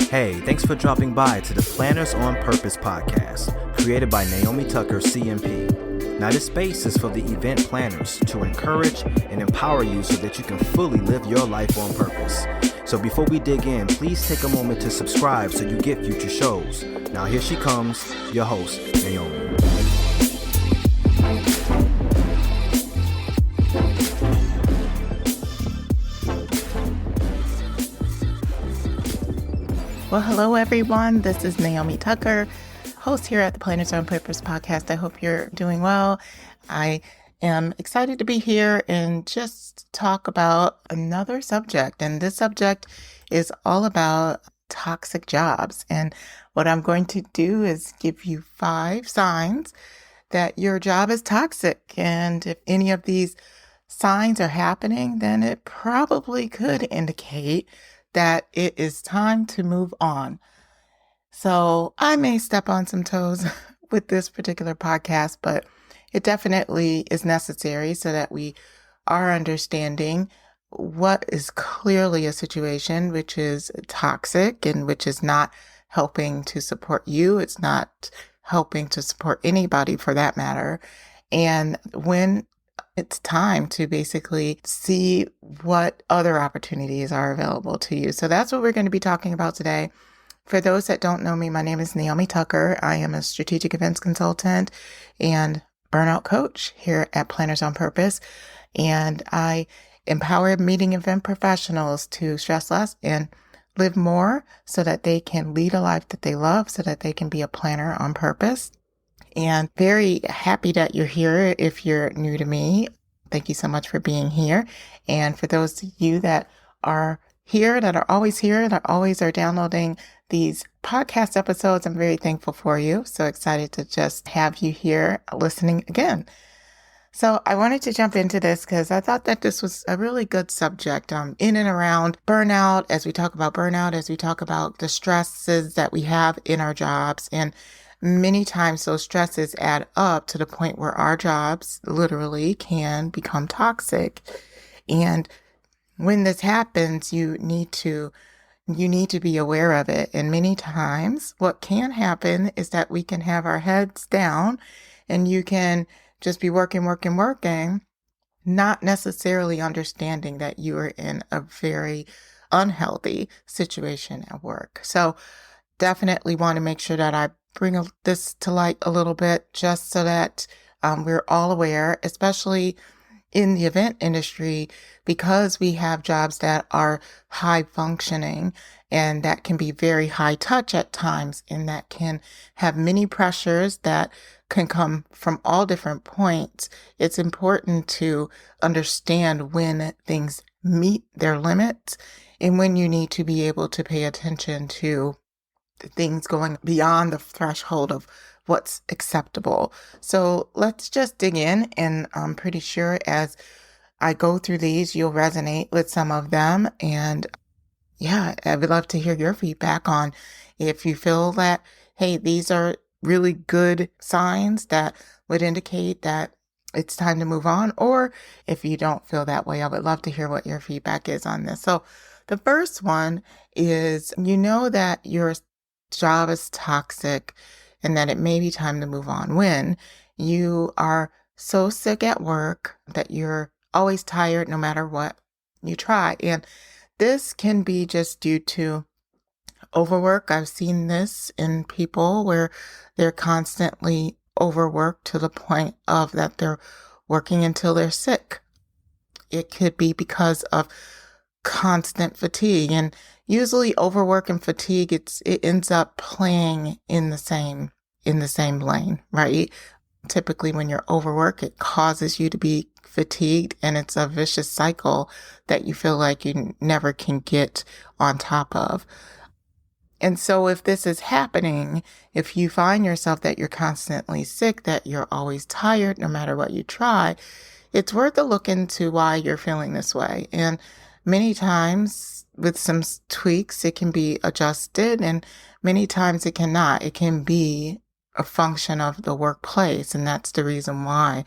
Hey, thanks for dropping by to the Planners on Purpose podcast, created by Naomi Tucker, CMP. Now, this space is for the event planners to encourage and empower you so that you can fully live your life on purpose. So before we dig in, please take a moment to subscribe so you get future shows. Now, here she comes, your host, Naomi. Well, hello, everyone. This is Naomi Tucker, host here at the Planners on Purpose podcast. I hope you're doing well. I am excited to be here and just talk about another subject. And this subject is all about toxic jobs. And what I'm going to do is give you 5 signs that your job is toxic. And if any of these signs are happening, then it probably could indicate that it is time to move on. So I may step on some toes with this particular podcast, but it definitely is necessary so that we are understanding what is clearly a situation which is toxic and which is not helping to support you. It's not helping to support anybody for that matter. And when it's time to basically see what other opportunities are available to you. So that's what we're going to be talking about today. For those that don't know me, my name is Naomi Tucker. I am a strategic events consultant and burnout coach here at Planners on Purpose. And I empower meeting event professionals to stress less and live more so that they can lead a life that they love, so that they can be a planner on purpose. And very happy that you're here. If you're new to me, thank you so much for being here. And for those of you that are here, that are always are downloading these podcast episodes, I'm very thankful for you. So excited to just have you here listening again. So I wanted to jump into this because I thought that this was a really good subject in and around burnout, as we talk about the stresses that we have in our jobs. And many times those stresses add up to the point where our jobs literally can become toxic. And when this happens, you need to be aware of it. And many times what can happen is that we can have our heads down and you can just be working, not necessarily understanding that you are in a very unhealthy situation at work. So definitely want to make sure that I bring this to light a little bit just so that we're all aware, especially in the event industry, because we have jobs that are high functioning and that can be very high touch at times, and that can have many pressures that can come from all different points. It's important to understand when things meet their limits and when you need to be able to pay attention to things going beyond the threshold of what's acceptable. So let's just dig in, and I'm pretty sure as I go through these, you'll resonate with some of them. And yeah, I would love to hear your feedback on if you feel that, hey, these are really good signs that would indicate that it's time to move on, or if you don't feel that way, I would love to hear what your feedback is on this. So the first one is, you know that your job is toxic and that it may be time to move on when you are so sick at work that you're always tired no matter what you try. And this can be just due to overwork. I've seen this in people where they're constantly overworked to the point of that they're working until they're sick. It could be because of constant fatigue, and usually overwork and fatigue, it ends up playing in the same lane, right? Typically when you're overworked, it causes you to be fatigued, and it's a vicious cycle that you feel like you never can get on top of. And so if this is happening, if you find yourself that you're constantly sick, that you're always tired no matter what you try, it's worth a look into why you're feeling this way. And many times with some tweaks, it can be adjusted, and many times it cannot. It can be a function of the workplace, and that's the reason why.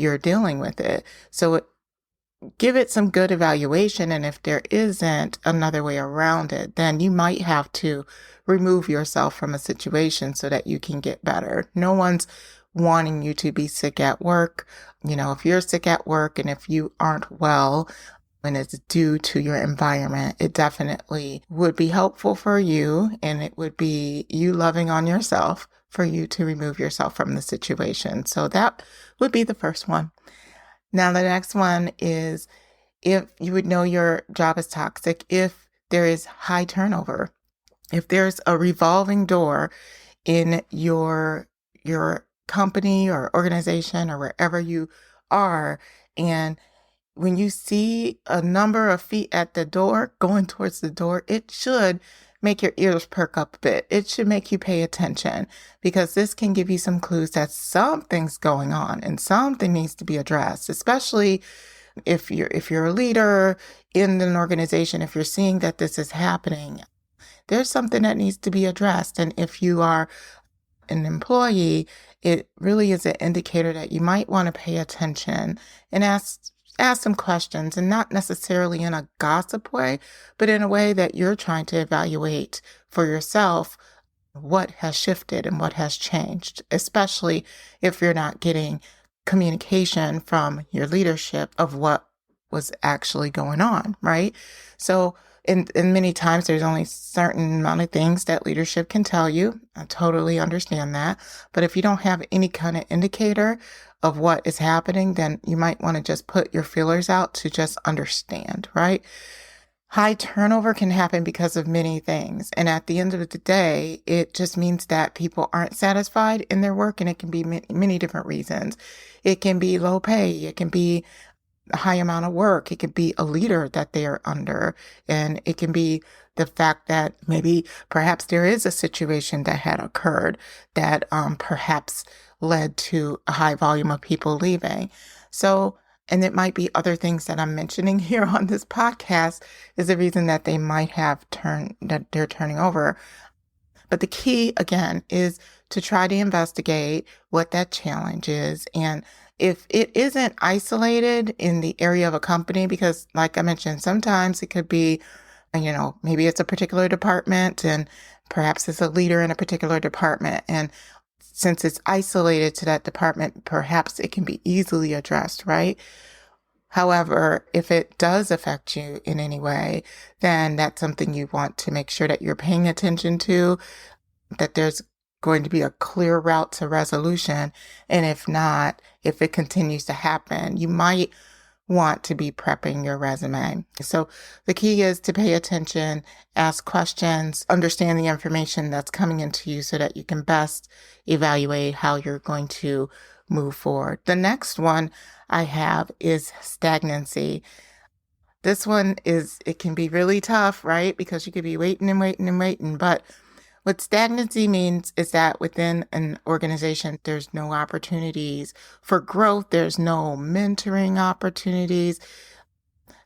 you're dealing with it. So give it some good evaluation. And if there isn't another way around it, then you might have to remove yourself from a situation so that you can get better. No one's wanting you to be sick at work. If you're sick at work and if you aren't well and it's due to your environment, it definitely would be helpful for you, and it would be you loving on yourself for you to remove yourself from the situation. So that would be the first one. Now, the next one is if you would know your job is toxic, if there is high turnover, if there's a revolving door in your company or organization or wherever you are, and when you see a number of feet at the door going towards the door, it should make your ears perk up a bit. It should make you pay attention, because this can give you some clues that something's going on and something needs to be addressed, especially if you're a leader in an organization. If you're seeing that this is happening, there's something that needs to be addressed. And if you are an employee, it really is an indicator that you might want to pay attention and ask some questions, and not necessarily in a gossip way, but in a way that you're trying to evaluate for yourself what has shifted and what has changed, especially if you're not getting communication from your leadership of what was actually going on, right? So, and many times there's only a certain amount of things that leadership can tell you. I totally understand that. But if you don't have any kind of indicator of what is happening, then you might want to just put your feelers out to just understand, right? High turnover can happen because of many things. And at the end of the day, it just means that people aren't satisfied in their work, and it can be many different reasons. It can be low pay. It can be a high amount of work. It could be a leader that they are under. And it can be the fact that maybe perhaps there is a situation that had occurred that perhaps led to a high volume of people leaving. So, and it might be other things that I'm mentioning here on this podcast is the reason that they might have that they're turning over. But the key, again, is to try to investigate what that challenge is. And if it isn't isolated in the area of a company, because like I mentioned, sometimes it could be, maybe it's a particular department and perhaps it's a leader in a particular department. And since it's isolated to that department, perhaps it can be easily addressed, right? However, if it does affect you in any way, then that's something you want to make sure that you're paying attention to, that there's going to be a clear route to resolution. And if not, if it continues to happen, you might want to be prepping your resume. So the key is to pay attention, ask questions, understand the information that's coming into you so that you can best evaluate how you're going to move forward. The next one I have is stagnancy. This one it can be really tough, right? Because you could be waiting and waiting and waiting. But what stagnancy means is that within an organization, there's no opportunities for growth. There's no mentoring opportunities.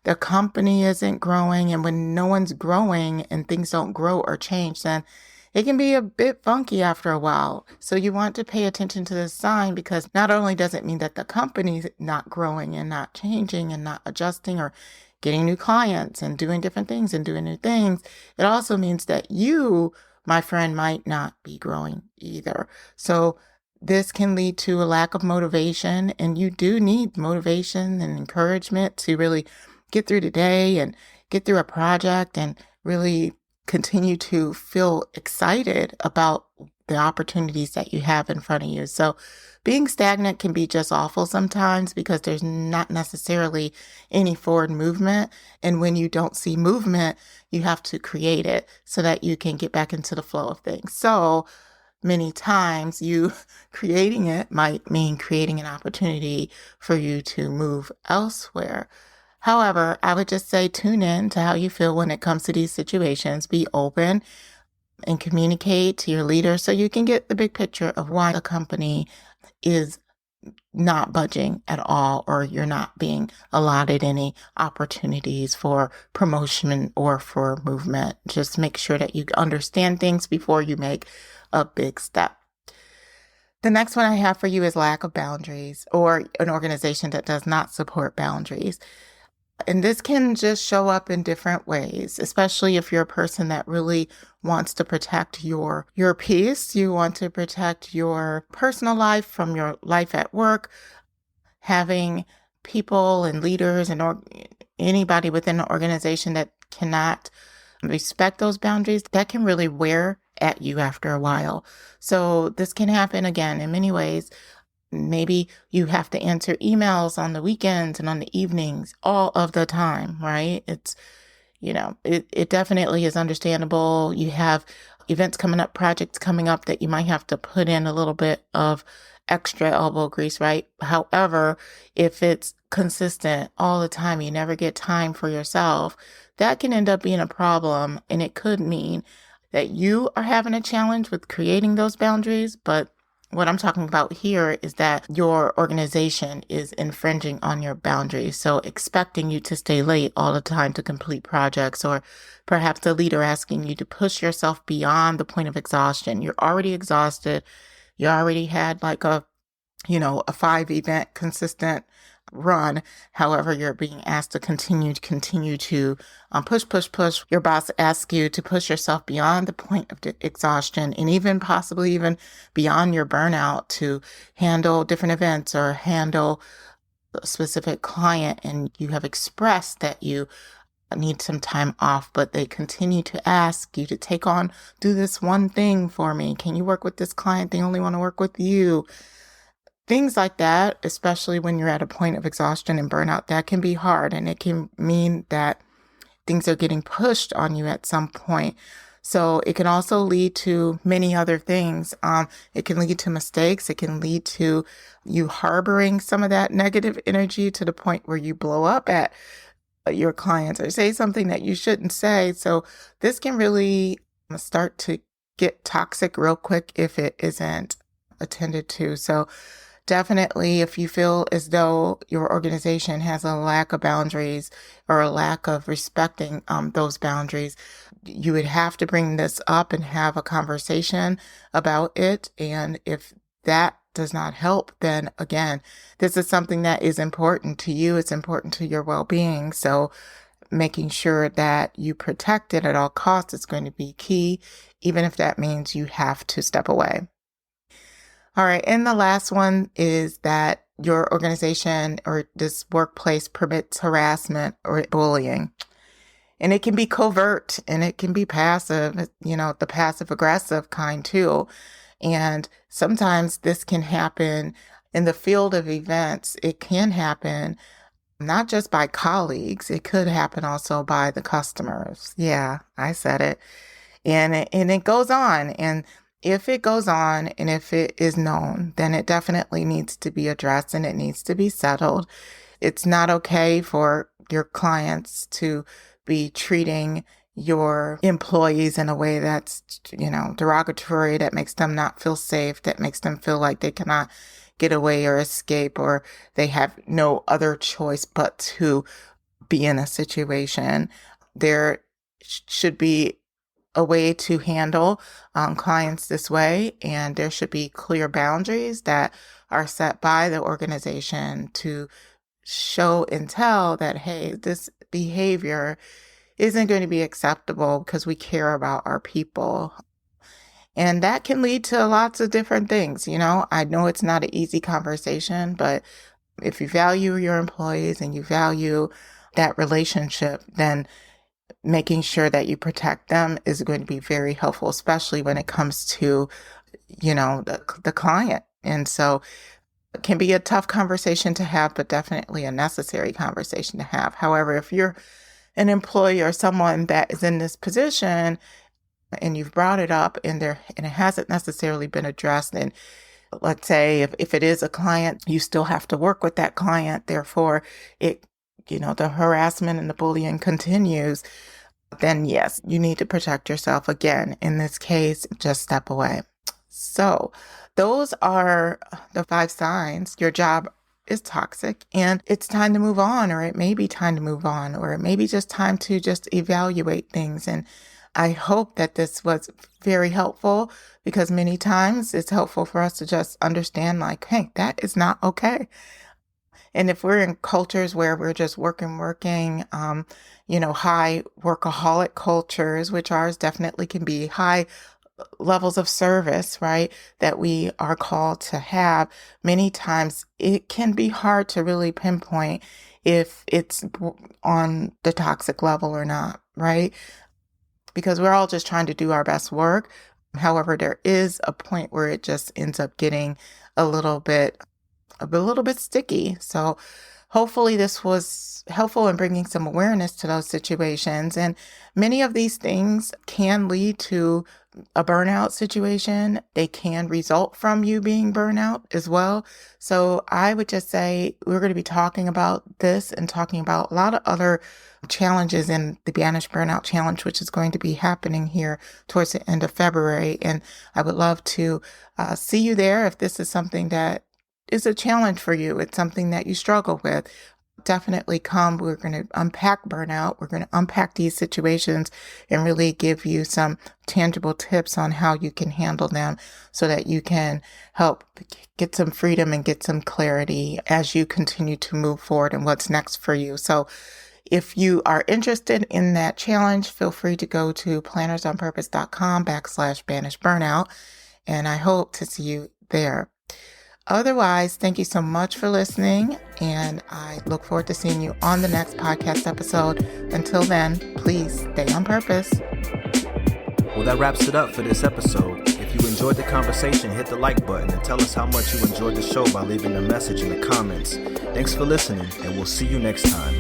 The company isn't growing. And when no one's growing and things don't grow or change, then it can be a bit funky after a while. So you want to pay attention to this sign, because not only does it mean that the company's not growing and not changing and not adjusting or getting new clients and doing different things and doing new things, it also means that you, my friend, might not be growing either. So this can lead to a lack of motivation, and you do need motivation and encouragement to really get through the day and get through a project and really continue to feel excited about the opportunities that you have in front of you. So being stagnant can be just awful sometimes, because there's not necessarily any forward movement. And when you don't see movement, you have to create it so that you can get back into the flow of things. So many times you creating it might mean creating an opportunity for you to move elsewhere. However, I would just say tune in to how you feel when it comes to these situations. Be open and communicate to your leader so you can get the big picture of why the company is not budging at all, or you're not being allotted any opportunities for promotion or for movement. Just make sure that you understand things before you make a big step. The next one I have for you is lack of boundaries, or an organization that does not support boundaries. And this can just show up in different ways, especially if you're a person that really wants to protect your peace. You want to protect your personal life from your life at work. Having people and leaders and anybody within the organization that cannot respect those boundaries, that can really wear at you after a while. So this can happen again in many ways. Maybe you have to answer emails on the weekends and on the evenings all of the time, right? It definitely is understandable. You have events coming up, projects coming up that you might have to put in a little bit of extra elbow grease, right? However, if it's consistent all the time, you never get time for yourself, that can end up being a problem. And it could mean that you are having a challenge with creating those boundaries, but what I'm talking about here is that your organization is infringing on your boundaries. So expecting you to stay late all the time to complete projects, or perhaps the leader asking you to push yourself beyond the point of exhaustion. You're already exhausted. You already had like a 5-event consistent run. However, you're being asked to continue to push. Your boss asks you to push yourself beyond the point of exhaustion, and even possibly even beyond your burnout, to handle different events or handle a specific client. And you have expressed that you need some time off, but they continue to ask you to do this one thing for me. Can you work with this client? They only want to work with you. Things like that, especially when you're at a point of exhaustion and burnout, that can be hard. And it can mean that things are getting pushed on you at some point. So it can also lead to many other things. It can lead to mistakes. It can lead to you harboring some of that negative energy to the point where you blow up at your clients or say something that you shouldn't say. So this can really start to get toxic real quick if it isn't attended to. So definitely, if you feel as though your organization has a lack of boundaries or a lack of respecting those boundaries, you would have to bring this up and have a conversation about it. And if that does not help, then again, this is something that is important to you. It's important to your well-being. So making sure that you protect it at all costs is going to be key, even if that means you have to step away. All right. And the last one is that your organization or this workplace permits harassment or bullying. And it can be covert and it can be passive, the passive aggressive kind too. And sometimes this can happen in the field of events. It can happen not just by colleagues. It could happen also by the customers. Yeah, I said it. And it goes on. And if it goes on and if it is known, then it definitely needs to be addressed and it needs to be settled. It's not okay for your clients to be treating your employees in a way that's, derogatory, that makes them not feel safe, that makes them feel like they cannot get away or escape, or they have no other choice but to be in a situation. There should be a way to handle clients this way, and there should be clear boundaries that are set by the organization to show and tell that, hey, this behavior isn't going to be acceptable because we care about our people. And that can lead to lots of different things. I know it's not an easy conversation, but if you value your employees and you value that relationship, then making sure that you protect them is going to be very helpful, especially when it comes to, the client. And so it can be a tough conversation to have, but definitely a necessary conversation to have. However, if you're an employee or someone that is in this position and you've brought it up and it hasn't necessarily been addressed, and let's say if it is a client, you still have to work with that client. Therefore, the harassment and the bullying continues, then yes, you need to protect yourself. Again, in this case, just step away. So those are the 5 signs your job is toxic and it's time to move on, or it may be time to move on, or it may be just time to just evaluate things and I hope that this was very helpful, because many times it's helpful for us to just understand, like, hey, that is not okay. And if we're in cultures where we're just working, high workaholic cultures, which ours definitely can be, high levels of service, right, that we are called to have, many times it can be hard to really pinpoint if it's on the toxic level or not, right? Because we're all just trying to do our best work. However, there is a point where it just ends up getting a little bit sticky. So hopefully this was helpful in bringing some awareness to those situations. And many of these things can lead to a burnout situation. They can result from you being burnout as well. So I would just say we're going to be talking about this and talking about a lot of other challenges in the Banish Burnout Challenge, which is going to be happening here towards the end of February. And I would love to see you there if this is something that is a challenge for you. It's something that you struggle with. Definitely come. We're going to unpack burnout. We're going to unpack these situations and really give you some tangible tips on how you can handle them so that you can help get some freedom and get some clarity as you continue to move forward and what's next for you. So if you are interested in that challenge, feel free to go to plannersonpurpose.com/banish burnout. And I hope to see you there. Otherwise, thank you so much for listening, and I look forward to seeing you on the next podcast episode. Until then, please stay on purpose. Well, that wraps it up for this episode. If you enjoyed the conversation, hit the like button and tell us how much you enjoyed the show by leaving a message in the comments. Thanks for listening, and we'll see you next time.